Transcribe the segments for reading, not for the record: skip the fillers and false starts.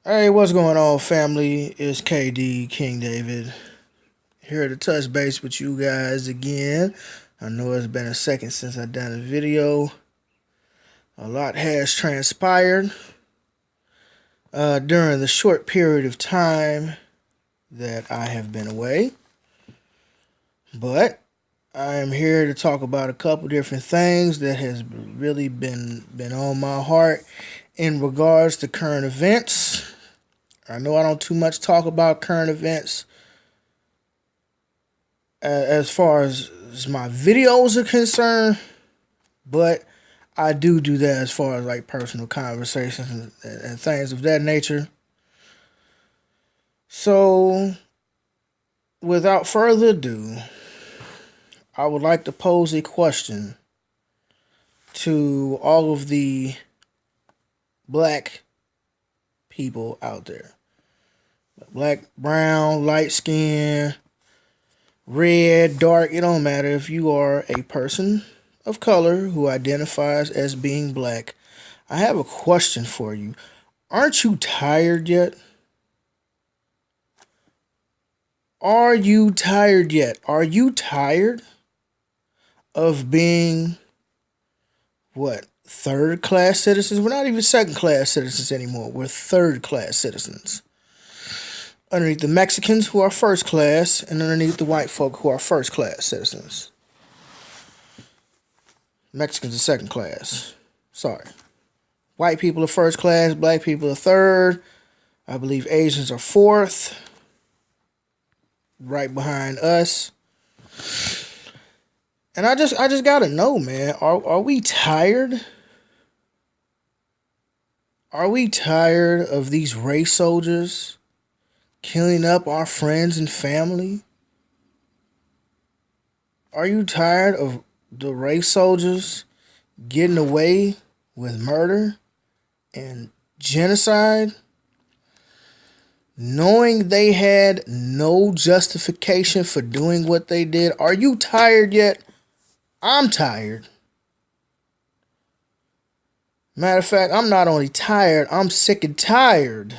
Hey, what's going on, family? It's KD King David here to touch base with you guys again. I know it's been a second since I done a video. A lot has transpired during the short period of time that I have been away, but I am here to talk about a couple different things that has really been on my heart in regards to current events. I know I don't too much talk about current events as far as my videos are concerned, but I do that as far as like personal conversations and things of that nature. So, without further ado, I would like to pose a question to all of the black people out there. Black, brown, light skin, red, dark, it don't matter. If you are a person of color who identifies as being black, I have a question for you. Aren't you tired yet? Are you tired yet? Are you tired of being what? Third class citizens? We're not even second class citizens anymore. We're third class citizens. Underneath the Mexicans, who are first class, and underneath the white folk, who are first class citizens. Mexicans are second class. Sorry. White people are first class, black people are third. I believe Asians are fourth, right behind us. And I just gotta know, man, are we tired? Are we tired of these race soldiers killing up our friends and family? Are you tired of the race soldiers getting away with murder and genocide, knowing they had no justification for doing what they did? Are you tired yet? I'm tired. Matter of fact, I'm not only tired, I'm sick and tired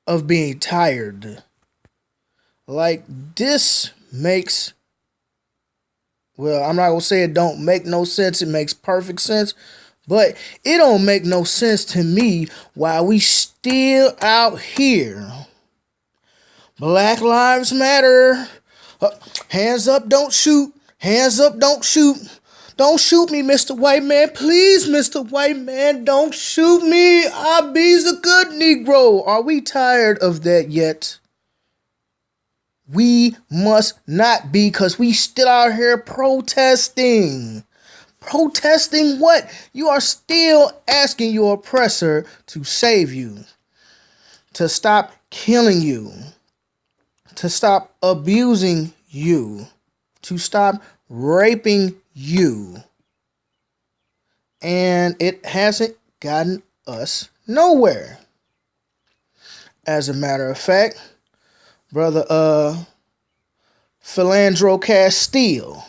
of being tired. Like, this makes, well, I'm not gonna say it don't make no sense. It makes perfect sense, but it don't make no sense to me why we still out here. Black Lives Matter. Hands up, don't shoot. Hands up, don't shoot. Don't shoot me, Mr. White Man. Please, Mr. White Man, don't shoot me. I be's a good Negro. Are we tired of that yet? We must not be, because we still out here protesting. Protesting what? You are still asking your oppressor to save you, to stop killing you, to stop abusing you, to stop raping you. And it hasn't gotten us nowhere. As a matter of fact, brother Philando Castile,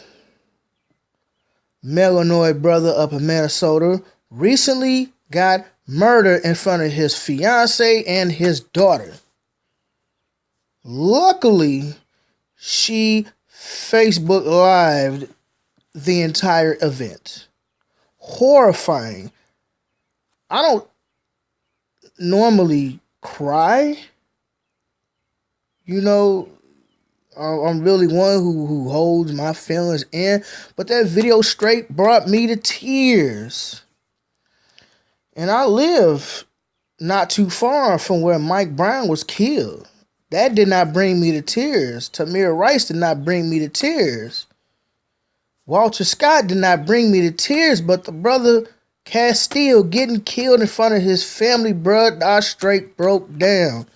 Melanoid brother up in Minnesota, recently got murdered in front of his fiance and his daughter. Luckily, she Facebook Lived the entire event. Horrifying. I don't normally cry. You know, I'm really one who holds my feelings in, but that video straight brought me to tears. And I live not too far from where Mike Brown was killed. That did not bring me to tears. Tamir Rice did not bring me to tears. Walter Scott did not bring me to tears, but the brother Castile getting killed in front of his family, bruh, I straight broke down.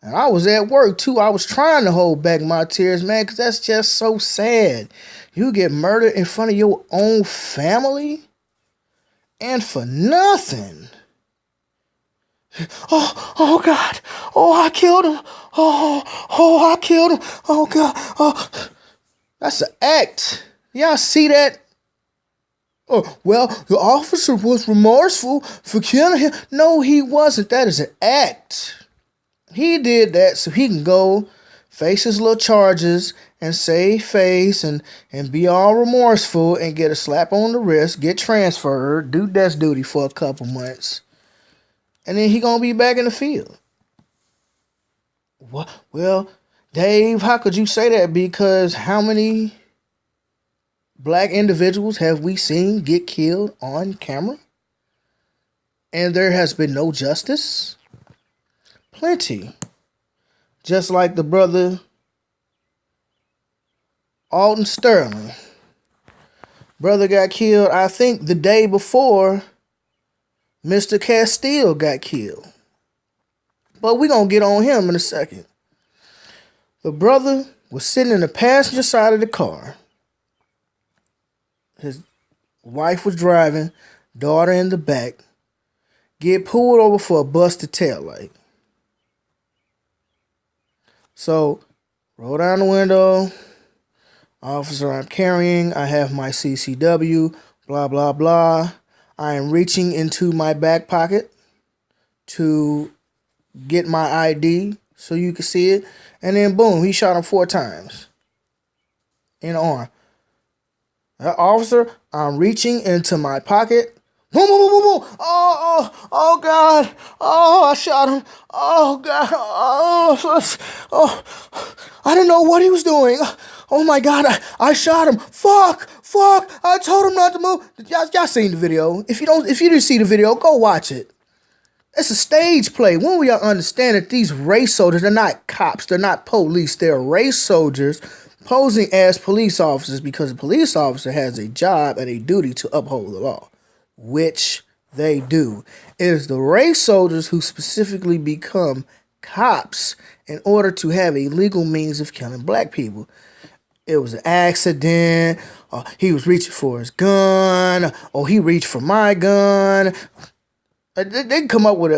And I was at work too. I was trying to hold back my tears, man, because that's just so sad. You get murdered in front of your own family and for nothing. Oh God. Oh, I killed him. I killed him. Oh God. Oh, that's an act. Y'all see that? Oh, well, the officer was remorseful for killing him. No, he wasn't. That is an act. He did that so he can go face his little charges and save face and be all remorseful and get a slap on the wrist, get transferred, do desk duty for a couple months, and then he gonna be back in the field. What? Well, Dave, how could you say that? Because how many black individuals have we seen get killed on camera? And there has been no justice? Plenty. Just like the brother Alton Sterling. Brother got killed, I think, the day before Mr. Castile got killed. But we're going to get on him in a second. The brother was sitting in the passenger side of the car. His wife was driving, daughter in the back. Get pulled over for a busted taillight. So, roll down the window. Officer, I'm carrying. I have my CCW. Blah, blah, blah. I am reaching into my back pocket to get my ID so you can see it. And then, boom, he shot him 4 times in the arm. Officer, I'm reaching into my pocket. Boom, boom, boom, boom, boom. Oh, God. Oh, I shot him. Oh, God. Oh, I didn't know what he was doing. Oh, my God. I shot him. Fuck. I told him not to move. Y'all seen the video. If you didn't see the video, go watch it. It's a stage play. When we understand that these race soldiers, they're not cops. They're not police. They're race soldiers posing as police officers because a police officer has a job and a duty to uphold the law, which they do. It is the race soldiers who specifically become cops in order to have a legal means of killing black people. It was an accident, or he was reaching for his gun, or he reached for my gun. They can come up with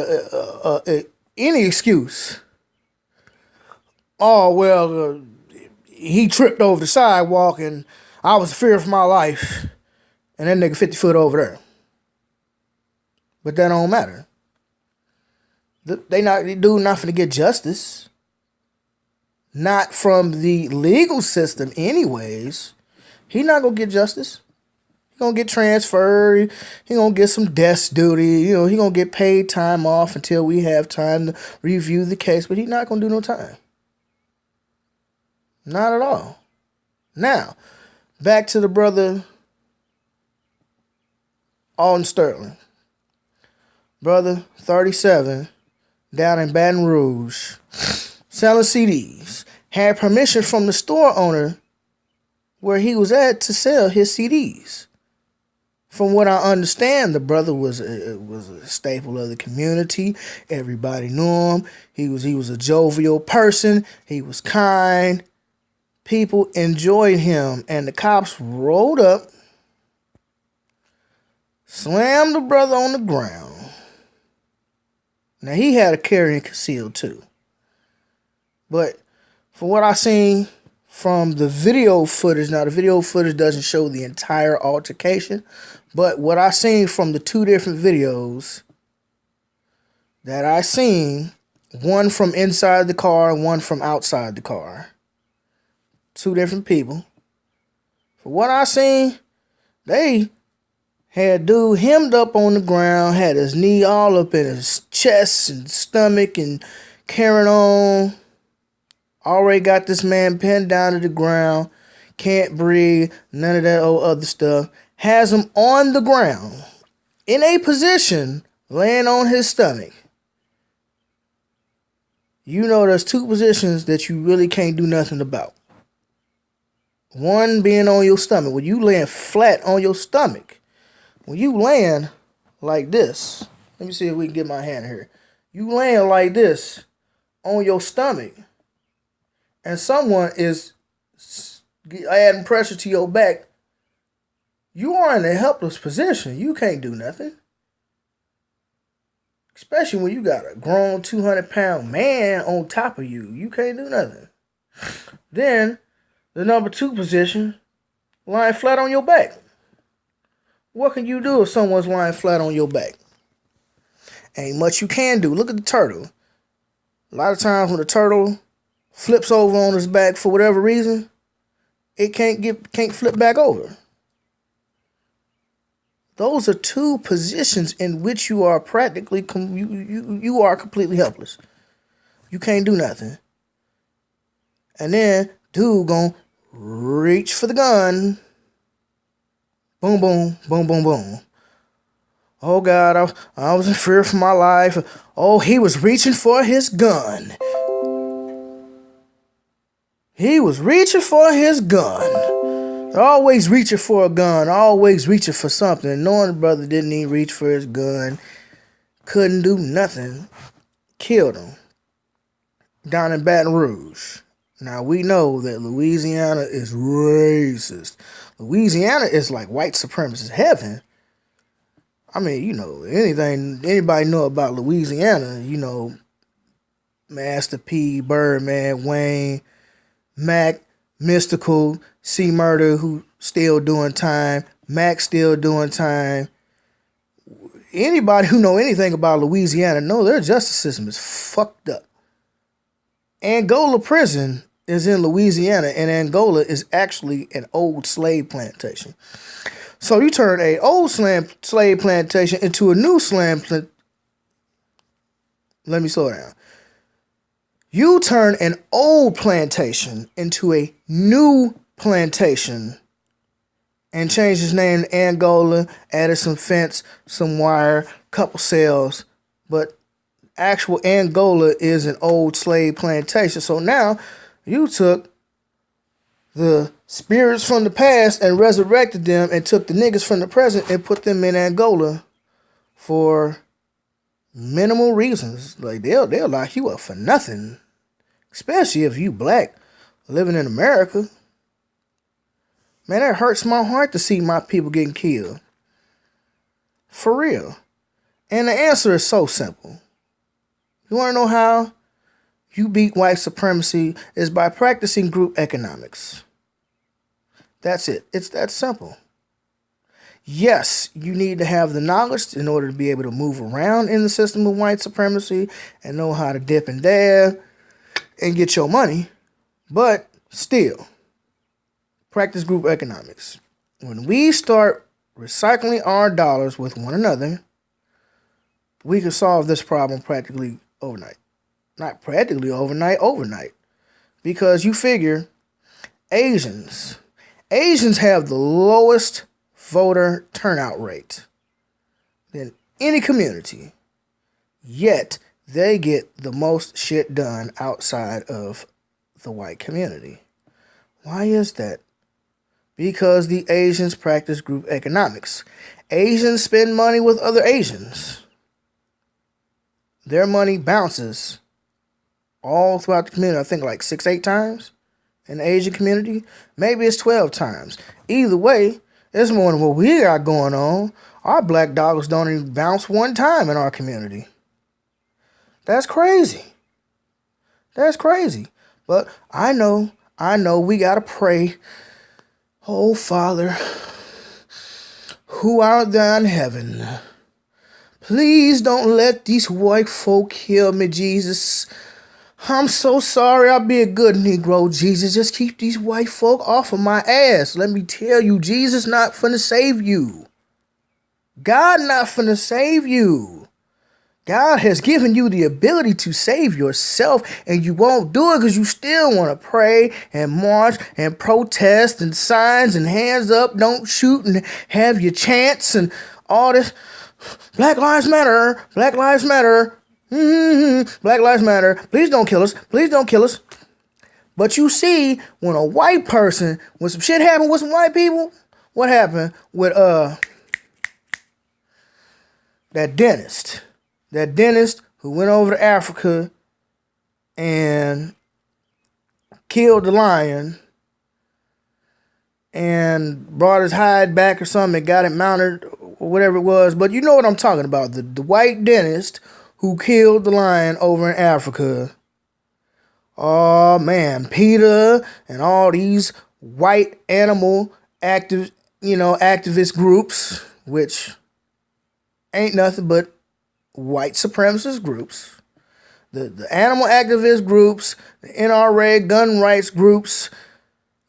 any excuse. Oh, well, he tripped over the sidewalk and I was fearing for my life. And that nigga 50 foot over there. But that don't matter. They do nothing to get justice. Not from the legal system anyways. He not gonna get justice. He gonna get transferred. He gonna get some desk duty. You know, he gonna get paid time off until we have time to review the case. But he not gonna do no time. Not at all. Now, back to the brother Alton Sterling. Brother, 37, down in Baton Rouge, selling CDs. Had permission from the store owner where he was at to sell his CDs. From what I understand, the brother was a staple of the community. Everybody knew him. He was a jovial person. He was kind. People enjoyed him. And the cops rolled up, slammed the brother on the ground. Now, he had a carry and conceal too. But from what I seen from the video footage, now the video footage doesn't show the entire altercation, but what I seen from the 2 different videos that I seen, one from inside the car and one from outside the car. 2 different people. For what I seen, they had dude hemmed up on the ground, had his knee all up in his chest and stomach and carrying on. Already got this man pinned down to the ground. Can't breathe. None of that old other stuff. Has him on the ground. In a position. Laying on his stomach. You know there's 2 positions that you really can't do nothing about. One being on your stomach. When you laying flat on your stomach. When you laying like this. Let me see if we can get my hand here. You laying like this on your stomach. And someone is adding pressure to your back. You are in a helpless position. You can't do nothing. Especially when you got a grown 200-pound man on top of you. You can't do nothing. Then, the number 2 position, lying flat on your back. What can you do if someone's lying flat on your back? Ain't much you can do. Look at the turtle. A lot of times when the turtle flips over on his back for whatever reason, it can't flip back over. Those are two positions in which you are practically you are completely helpless. You can't do nothing. And then dude gonna reach for the gun. Boom, boom, boom, boom, boom. Oh God, I was in fear for my life. Oh, he was reaching for his gun. He was reaching for his gun. Always reaching for a gun. Always reaching for something. Knowing the brother didn't even reach for his gun. Couldn't do nothing. Killed him. Down in Baton Rouge. Now we know that Louisiana is racist. Louisiana is like white supremacist heaven. I mean, you know, anybody know about Louisiana, you know, Master P, Birdman, Wayne, Mac, Mystical, C Murder, who still doing time, Mac still doing time. Anybody who know anything about Louisiana know their justice system is fucked up. Angola prison is in Louisiana, and Angola is actually an old slave plantation. So you turn an old slave plantation into a new slave plantation. Let me slow down. You turn an old plantation into a new plantation and change his name to Angola, added some fence, some wire, couple cells, but actual Angola is an old slave plantation. So now you took the spirits from the past and resurrected them and took the niggas from the present and put them in Angola for minimal reasons. Like they'll lock you up for nothing. Especially if you black living in America. Man, that hurts my heart to see my people getting killed. For real. And the answer is so simple. You want to know how you beat white supremacy is by practicing group economics. That's it. It's that simple. Yes, you need to have the knowledge in order to be able to move around in the system of white supremacy and know how to dip and dab and get your money. But still, practice group economics. When we start recycling our dollars with one another, we can solve this problem practically overnight. Not practically overnight. Because you figure Asians have the lowest voter turnout rate than any community. Yet they get the most shit done outside of the white community. Why is that? Because the Asians practice group economics. Asians spend money with other Asians. Their money bounces all throughout the community. I think like 6-8 times in the Asian community. Maybe it's 12 times. Either way, it's more than what we got going on. Our black dollars don't even bounce one time in our community. That's crazy. That's crazy. But I know we got to pray. Oh, Father, who art thou in heaven, please don't let these white folk kill me, Jesus. I'm so sorry. I'll be a good Negro, Jesus. Just keep these white folk off of my ass. Let me tell you, Jesus not finna save you. God not finna save you. God has given you the ability to save yourself, and you won't do it because you still want to pray and march and protest and signs and hands up, don't shoot, and have your chants and all this. Black Lives Matter. Black Lives Matter. Black Lives Matter. Please don't kill us. Please don't kill us. But you see, when a white person, when some shit happened with some white people, what happened with that dentist? That dentist who went over to Africa and killed the lion and brought his hide back or something and got it mounted or whatever it was. But you know what I'm talking about. The white dentist who killed the lion over in Africa. Oh man, PETA and all these white animal activist groups, which ain't nothing but white supremacist groups, the animal activist groups, the NRA, gun rights groups,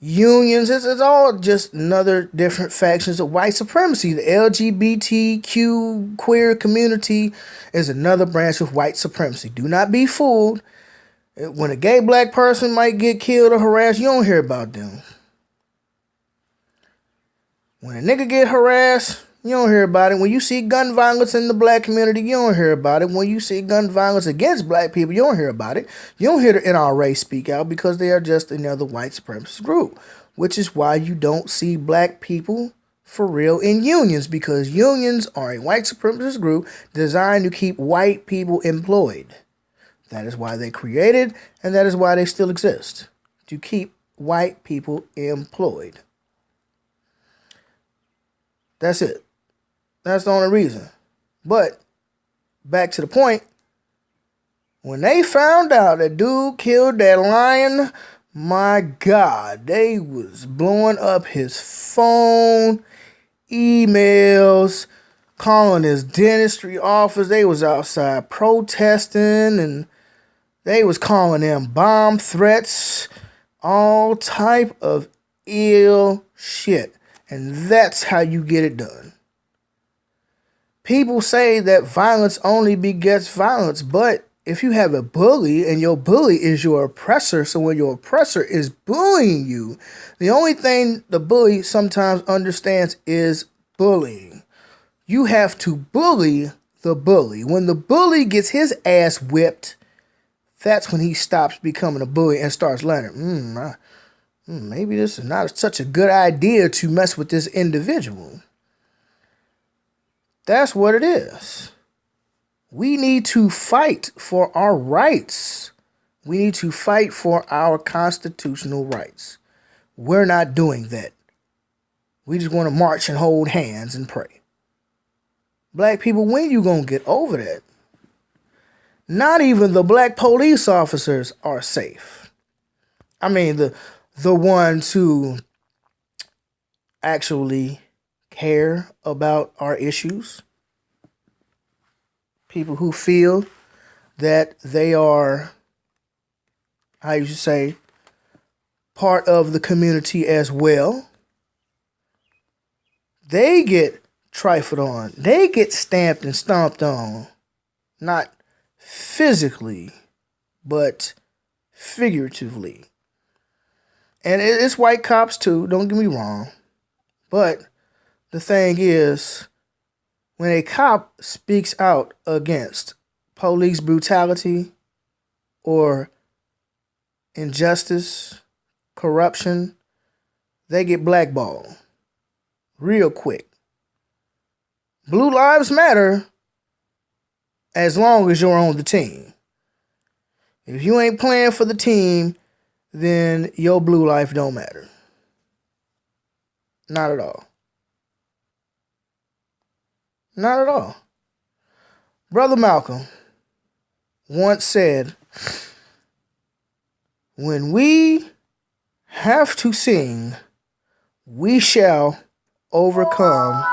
unions. It's all just another different factions of white supremacy. The LGBTQ queer community is another branch of white supremacy. Do not be fooled. When a gay black person might get killed or harassed, you don't hear about them. When a nigga get harassed, you don't hear about it. When you see gun violence in the black community, you don't hear about it. When you see gun violence against black people, you don't hear about it. You don't hear the NRA speak out because they are just another white supremacist group, which is why you don't see black people for real in unions, because unions are a white supremacist group designed to keep white people employed. That is why they created, and that is why they still exist, to keep white people employed. That's it. That's the only reason. But back to the point, when they found out that dude killed that lion, my God, they was blowing up his phone, emails, calling his dentistry office. They was outside protesting, and they was calling them bomb threats, all type of ill shit. And that's how you get it done. People say that violence only begets violence, but if you have a bully and your bully is your oppressor, so when your oppressor is bullying you, the only thing the bully sometimes understands is bullying. You have to bully the bully. When the bully gets his ass whipped, that's when he stops becoming a bully and starts learning, maybe this is not such a good idea to mess with this individual. That's what it is. We need to fight for our rights. We need to fight for our constitutional rights. We're not doing that. We just want to march and hold hands and pray. Black people, when you gonna get over that? Not even the black police officers are safe. I mean, the ones who actually care about our issues. People who feel that they are, how you should say, part of the community as well. They get trifled on. They get stamped and stomped on. Not physically, but figuratively. And it's white cops too, don't get me wrong. But the thing is, when a cop speaks out against police brutality or injustice, corruption, they get blackballed real quick. Blue lives matter as long as you're on the team. If you ain't playing for the team, then your blue life don't matter. Not at all. Not at all. Brother Malcolm once said, when we have to sing, we shall overcome.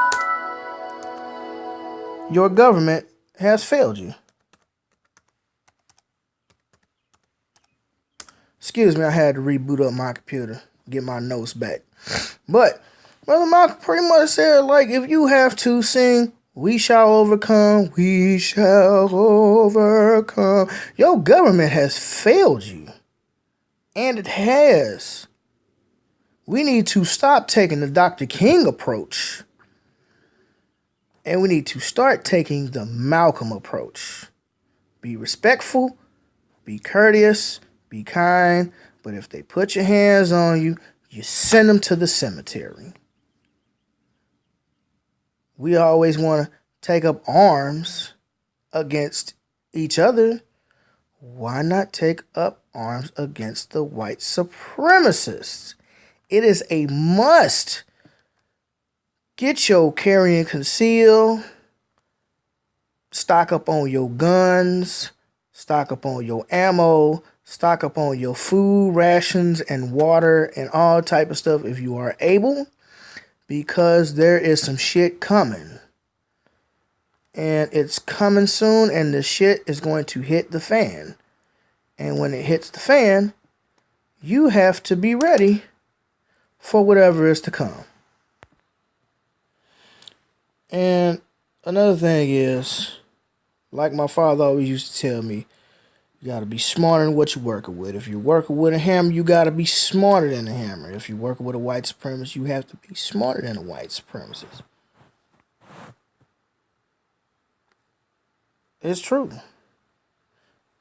Your government has failed you. Excuse me, I had to reboot up my computer, get my notes back. But Brother Malcolm pretty much said, like, if you have to sing, we shall overcome, we shall overcome. Your government has failed you. And it has. We need to stop taking the Dr. King approach. And we need to start taking the Malcolm approach. Be respectful, be courteous, be kind, but if they put your hands on you, you send them to the cemetery. We always want to take up arms against each other. Why not take up arms against the white supremacists? It is a must. Get your carry and conceal. Stock up on your guns. Stock up on your ammo. Stock up on your food rations and water and all type of stuff if you are able. because there is some shit coming. And it's coming soon, and the shit is going to hit the fan. And when it hits the fan, you have to be ready for whatever is to come. And another thing is, like my father always used to tell me, you got to be smarter than what you're working with. If you're working with a hammer, you got to be smarter than the hammer. If you're working with a white supremacist, you have to be smarter than a white supremacist. It's true.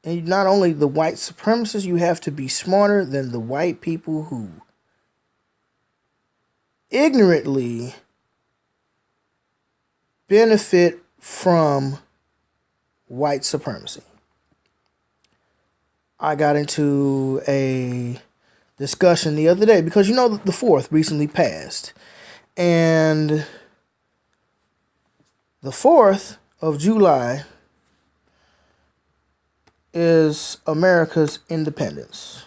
And not only the white supremacists, you have to be smarter than the white people who ignorantly benefit from white supremacy. I got into a discussion the other day because the 4th recently passed. And the 4th of July is America's independence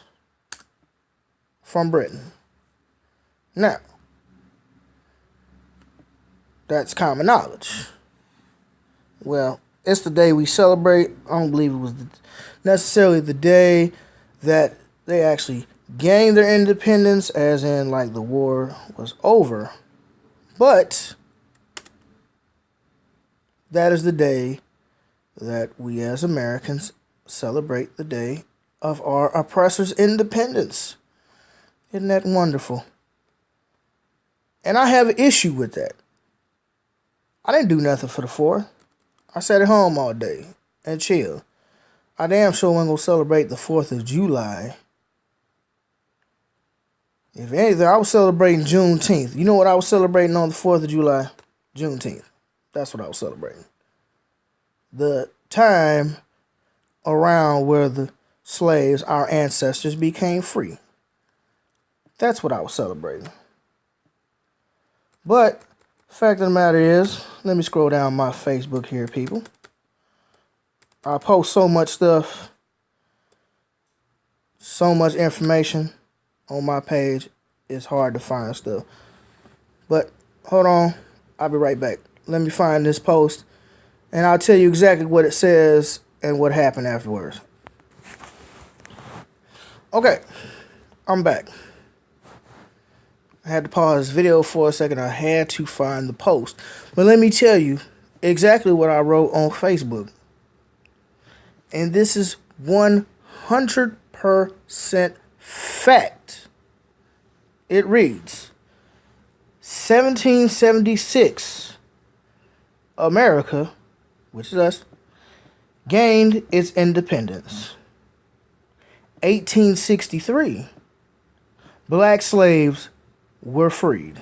from Britain. Now, that's common knowledge. Well, it's the day we celebrate. I don't believe it was necessarily the day that they actually gained their independence, as in like the war was over. But that is the day that we as Americans celebrate the day of our oppressor's independence. Isn't that wonderful? And I have an issue with that. I didn't do nothing for the 4th. I sat at home all day and chill. I damn sure wasn't going to celebrate the 4th of July. If anything, I was celebrating Juneteenth. You know what I was celebrating on the 4th of July? Juneteenth. That's what I was celebrating. The time around where the slaves, our ancestors, became free. That's what I was celebrating. But the fact of the matter is, let me scroll down my Facebook here, people. I post so much stuff, so much information on my page, it's hard to find stuff. But hold on, I'll be right back. Let me find this post, and I'll tell you exactly what it says and what happened afterwards. Okay, I'm back. I had to pause this video for a second. I had to find the post. But let me tell you exactly what I wrote on Facebook. And this is 100% fact. It reads, 1776, America, which is us, gained its independence. 1863, black slaves were freed.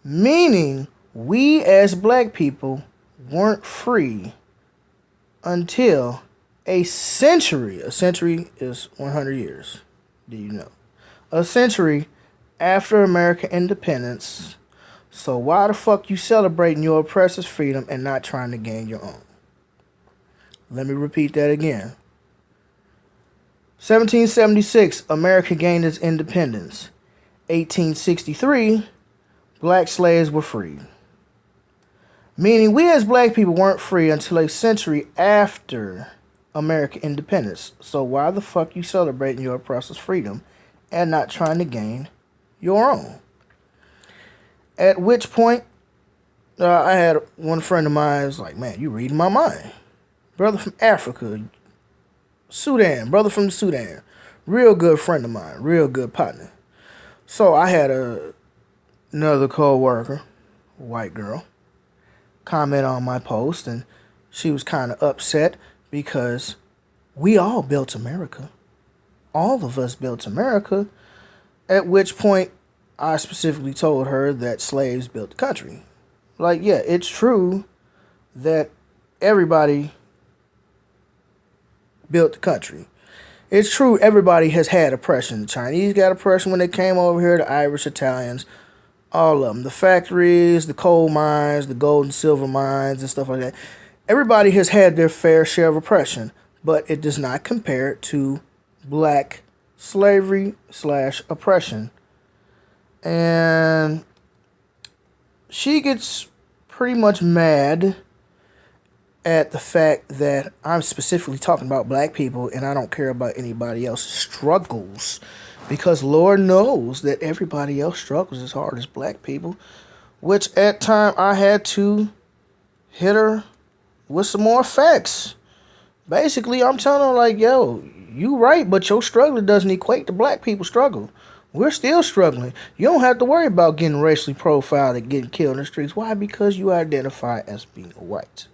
Meaning, we as black people weren't free until a century. A century is 100 years. Do you know? A century after American independence. So why the fuck you celebrating your oppressor's freedom and not trying to gain your own? Let me repeat that again. 1776, America gained its independence. 1863, black slaves were freed. Meaning we as black people weren't free until a century after American independence. So why the fuck you celebrating your oppressor's freedom and not trying to gain your own? At which point, I had one friend of mine was like, man, you reading my mind. Brother from Africa, Sudan, brother from the Sudan. Real good friend of mine, real good partner. So I had another co-worker, a white girl, comment on my post, and she was kind of upset because we all built America. All of us built America. At which point, I specifically told her that slaves built the country. Like, yeah, it's true that everybody built the country. It's true everybody has had oppression. The Chinese got oppression when they came over here, the Irish, Italians, all of them. The factories, the coal mines, the gold and silver mines and stuff like that. Everybody has had their fair share of oppression, but it does not compare to black slavery / oppression And she gets pretty much mad at the fact that I'm specifically talking about black people and I don't care about anybody else's struggles. Because Lord knows that everybody else struggles as hard as black people. Which at time I had to hit her with some more facts. Basically, I'm telling her like, yo, you right, but your struggle doesn't equate to black people's struggle. We're still struggling. You don't have to worry about getting racially profiled and getting killed in the streets. Why? Because you identify as being white.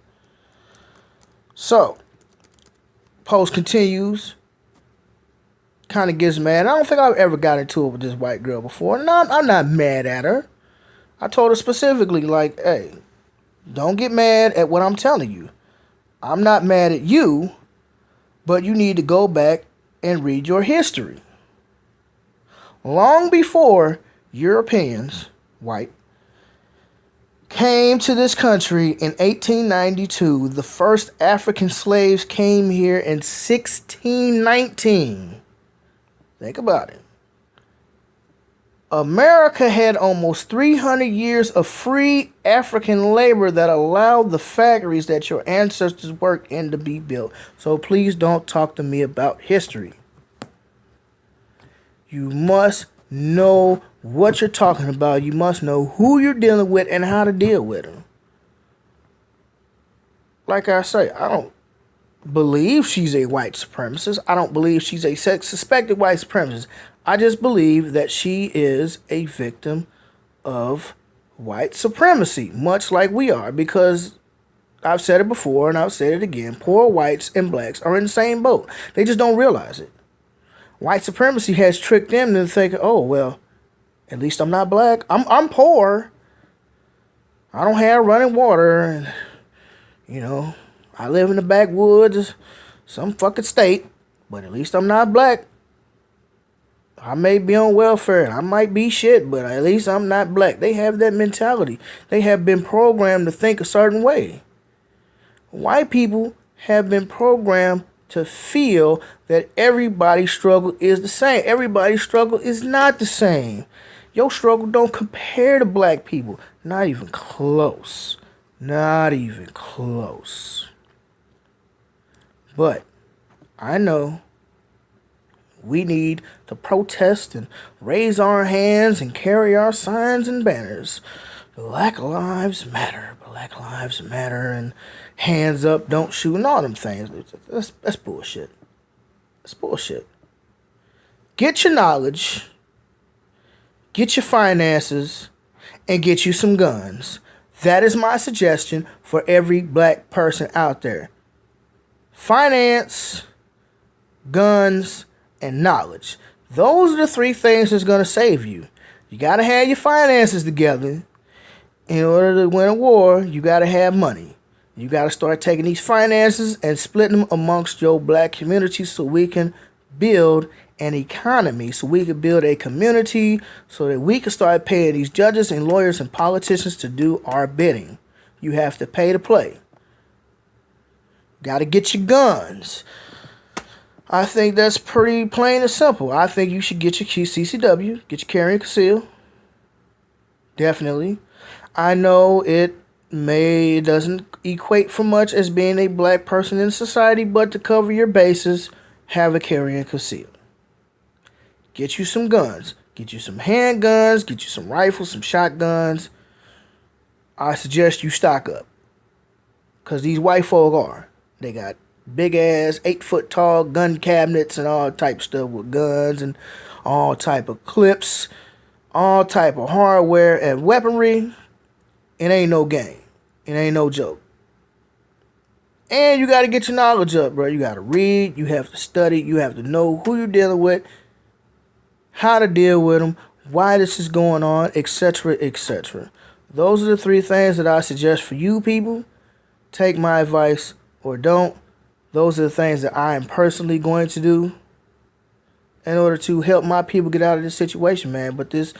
So, post continues. Kind of gets mad. I don't think I've ever got into it with this white girl before. No, I'm not mad at her. I told her specifically, like, hey, don't get mad at what I'm telling you. I'm not mad at you, but you need to go back and read your history. Long before Europeans, white, came to this country in 1892, the first African slaves came here in 1619. Think about it. America had almost 300 years of free African labor that allowed the factories that your ancestors worked in to be built. So please don't talk to me about history. You must know what you're talking about. You must know who you're dealing with and how to deal with them. Like I say, I don't believe she's a white supremacist. I don't believe she's a suspected white supremacist. I just believe that she is a victim of white supremacy, much like we are, because I've said it before and I'll say it again. Poor whites and blacks are in the same boat. They just don't realize it. White supremacy has tricked them to think, oh, well, at least I'm not black. I'm poor. I don't have running water. And, you know, I live in the backwoods, some fucking state, but at least I'm not black. I may be on welfare. I might be shit, but at least I'm not black. They have that mentality. They have been programmed to think a certain way. White people have been programmed to feel that everybody's struggle is the same. Everybody's struggle is not the same. Your struggle don't compare to black people. Not even close. Not even close. But I know we need to protest and raise our hands and carry our signs and banners. Black lives matter. Black lives matter. And hands up, don't shoot, and all them things. That's bullshit. That's bullshit. Get your knowledge. Get your finances. And get you some guns. That is my suggestion for every black person out there. Finance, guns, and knowledge. Those are the three things that's going to save you. You got to have your finances together. In order to win a war, you got to have money. You got to start taking these finances and splitting them amongst your black community so we can build an economy, so we can build a community, so that we can start paying these judges and lawyers and politicians to do our bidding. You have to pay to play. Got to get your guns. I think that's pretty plain and simple. I think you should get your CCW, get your carry and conceal. Definitely. I know it doesn't equate for much as being a black person in society, but to cover your bases, have a carry and conceal. Get you some guns. Get you some handguns, get you some rifles, some shotguns. I suggest you stock up. Because these white folk are. They got big ass 8-foot tall gun cabinets and all type of stuff with guns and all type of clips, all type of hardware and weaponry. It ain't no game. It ain't no joke. And you got to get your knowledge up, bro. You got to read. You have to study. You have to know who you're dealing with, how to deal with them, why this is going on, etc., etc. Those are the three things that I suggest for you people. Take my advice or don't. Those are the things that I am personally going to do in order to help my people get out of this situation, man. But this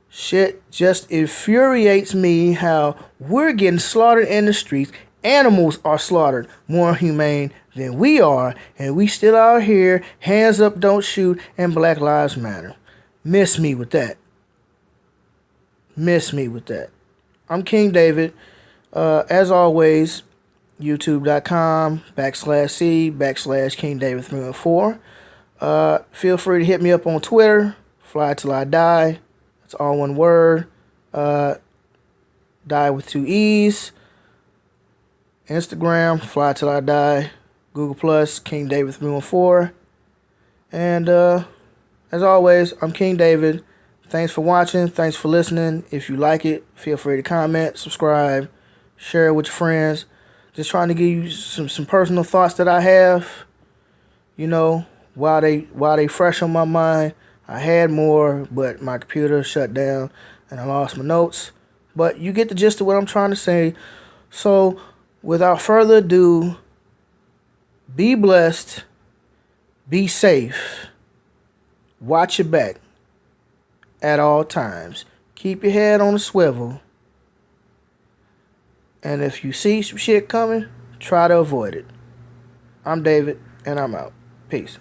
shit just infuriates me how we're getting slaughtered in the streets. Animals are slaughtered more humane than we are. And we still out here, hands up, don't shoot, and Black Lives Matter. Miss me with that. miss me with that. I'm King David. As always, youtube.com/C/King David 314. Feel free to hit me up on Twitter, Fly Till I Die. That's all one word. Die with 2 E's. Instagram, Fly Till I Die. Google Plus, King David 314. And as always, I'm King David. Thanks for watching. Thanks for listening. If you like it, feel free to comment, subscribe, share it with your friends. Just trying to give you some personal thoughts that I have. You know, while they fresh on my mind. I had more, but my computer shut down and I lost my notes. But you get the gist of what I'm trying to say. So, without further ado, be blessed, be safe, watch your back at all times. Keep your head on a swivel. And if you see some shit coming, try to avoid it. I'm David, and I'm out. Peace.